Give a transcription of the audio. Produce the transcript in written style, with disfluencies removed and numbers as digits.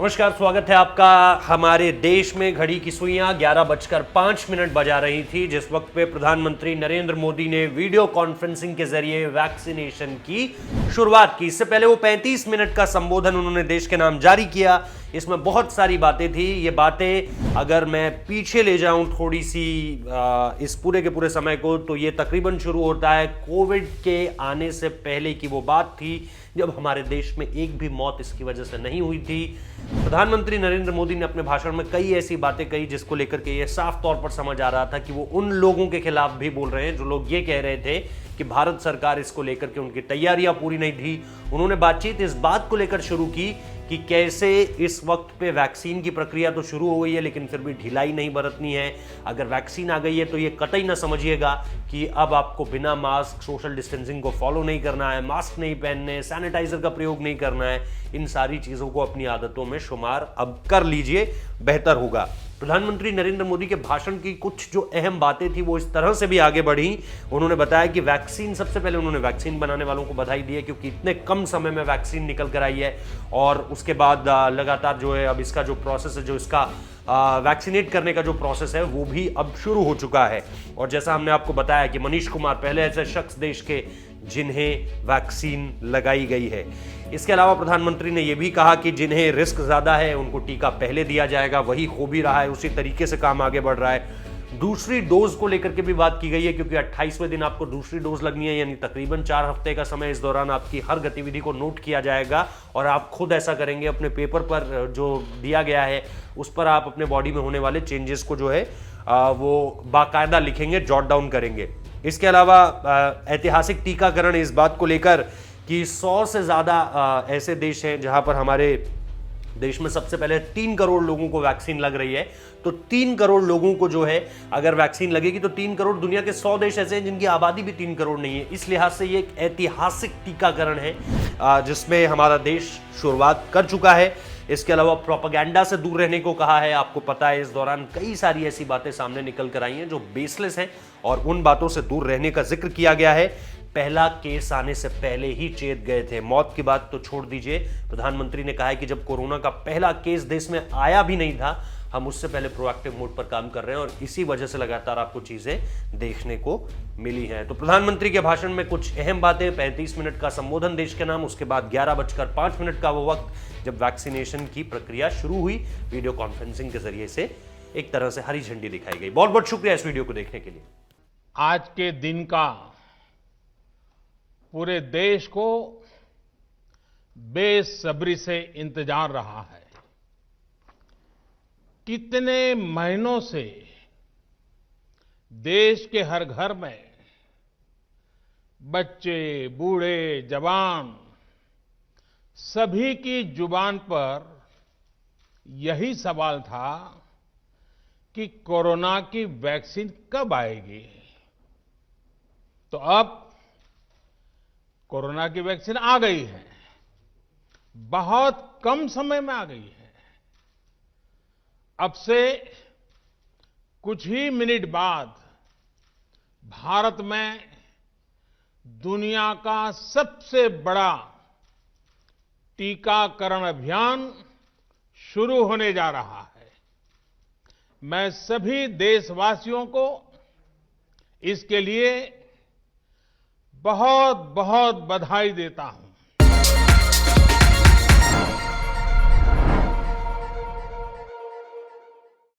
नमस्कार, स्वागत है आपका। हमारे देश में घड़ी की सुइयां 11:05 बजा रही थी जिस वक्त पे प्रधानमंत्री नरेंद्र मोदी ने वीडियो कॉन्फ्रेंसिंग के जरिए वैक्सीनेशन की शुरुआत की। इससे पहले वो 35 मिनट का संबोधन उन्होंने देश के नाम जारी किया। इसमें बहुत सारी बातें थी। ये बातें अगर मैं पीछे ले जाऊं थोड़ी सी इस पूरे के पूरे समय को, तो ये तकरीबन शुरू होता है कोविड के आने से पहले की वो बात थी जब हमारे देश में एक भी मौत इसकी वजह से नहीं हुई थी। प्रधानमंत्री नरेंद्र मोदी ने अपने भाषण में कई ऐसी बातें कही जिसको लेकर के ये साफ तौर पर समझ आ रहा था कि वो उन लोगों के खिलाफ भी बोल रहे हैं जो लोग ये कह रहे थे कि भारत सरकार इसको लेकर के उनकी तैयारियां पूरी नहीं थी। उन्होंने बातचीत इस बात को लेकर शुरू की कि कैसे इस वक्त पे वैक्सीन की प्रक्रिया तो शुरू हो गई है लेकिन फिर भी ढिलाई नहीं बरतनी है। अगर वैक्सीन आ गई है तो ये कतई ना समझिएगा कि अब आपको बिना मास्क सोशल डिस्टेंसिंग को फॉलो नहीं करना है, मास्क नहीं पहनने, सैनिटाइजर का प्रयोग नहीं करना है। इन सारी चीजों को अपनी आदतों में शुमार अब कर लीजिए, बेहतर होगा। प्रधानमंत्री नरेंद्र मोदी के भाषण की कुछ जो अहम बातें थी वो इस तरह से भी आगे बढ़ी। उन्होंने बताया कि वैक्सीन, सबसे पहले उन्होंने वैक्सीन बनाने वालों को बधाई दी है क्योंकि इतने कम समय में वैक्सीन निकल कर आई है और उसके बाद लगातार जो है अब इसका जो प्रोसेस है, जो इसका वैक्सीनेट करने का जो प्रोसेस है वो भी अब शुरू हो चुका है। और जैसा हमने आपको बताया कि मनीष कुमार पहले ऐसे शख्स देश के जिन्हें वैक्सीन लगाई गई है। इसके अलावा प्रधानमंत्री ने यह भी कहा कि जिन्हें रिस्क ज्यादा है उनको टीका पहले दिया जाएगा। वही हो भी रहा है, उसी तरीके से काम आगे बढ़ रहा है। दूसरी डोज को लेकर के भी बात की गई है क्योंकि 28वें दिन आपको दूसरी डोज लगनी है, यानी तकरीबन 4 हफ्ते का समय। इस दौरान आपकी हर गतिविधि को नोट किया जाएगा और आप खुद ऐसा करेंगे। अपने पेपर पर जो दिया गया है उस पर आप अपने बॉडी में होने वाले चेंजेस को जो है वो बाकायदा लिखेंगे, जॉट डाउन करेंगे। इसके अलावा ऐतिहासिक टीकाकरण, इस बात को लेकर कि 100 से ज़्यादा ऐसे देश हैं जहां पर हमारे देश में सबसे पहले 3 करोड़ लोगों को वैक्सीन लग रही है। तो 3 करोड़ लोगों को जो है अगर वैक्सीन लगेगी तो 3 करोड़, दुनिया के 100 देश ऐसे हैं जिनकी आबादी भी 3 करोड़ नहीं है। इस लिहाज से ये एक ऐतिहासिक टीकाकरण है जिसमें हमारा देश शुरुआत कर चुका है। इसके अलावा प्रोपेगेंडा से दूर रहने को कहा है। आपको पता है इस दौरान कई सारी ऐसी बातें सामने निकल कर आई हैं जो बेसलेस हैं और उन बातों से दूर रहने का जिक्र किया गया है। पहला केस आने से पहले ही चेत गए थे। मौत की बात तो छोड़ दीजिए, प्रधानमंत्री ने कहा है कि जब कोरोना का पहला केस देश में आया भी नहीं था, हम उससे पहले प्रोएक्टिव मोड पर काम कर रहे हैं और इसी वजह से लगातार आपको चीजें देखने को मिली हैं। तो प्रधानमंत्री के भाषण में कुछ अहम बातें, 35 मिनट का संबोधन देश के नाम, उसके बाद 11:05 का वो वक्त जब वैक्सीनेशन की प्रक्रिया शुरू हुई। वीडियो कॉन्फ्रेंसिंग के जरिए से एक तरह से हरी झंडी दिखाई गई। बहुत बहुत शुक्रिया इस वीडियो को देखने के लिए। आज के दिन का पूरे देश को बेसब्री से इंतजार रहा है। कितने महीनों से देश के हर घर में बच्चे, बूढ़े, जवान सभी की जुबान पर यही सवाल था कि कोरोना की वैक्सीन कब आएगी। तो अब कोरोना की वैक्सीन आ गई है, बहुत कम समय में आ गई है। अब से कुछ ही मिनट बाद भारत में दुनिया का सबसे बड़ा टीकाकरण अभियान शुरू होने जा रहा है। मैं सभी देशवासियों को इसके लिए बहुत बहुत बधाई देता हूं।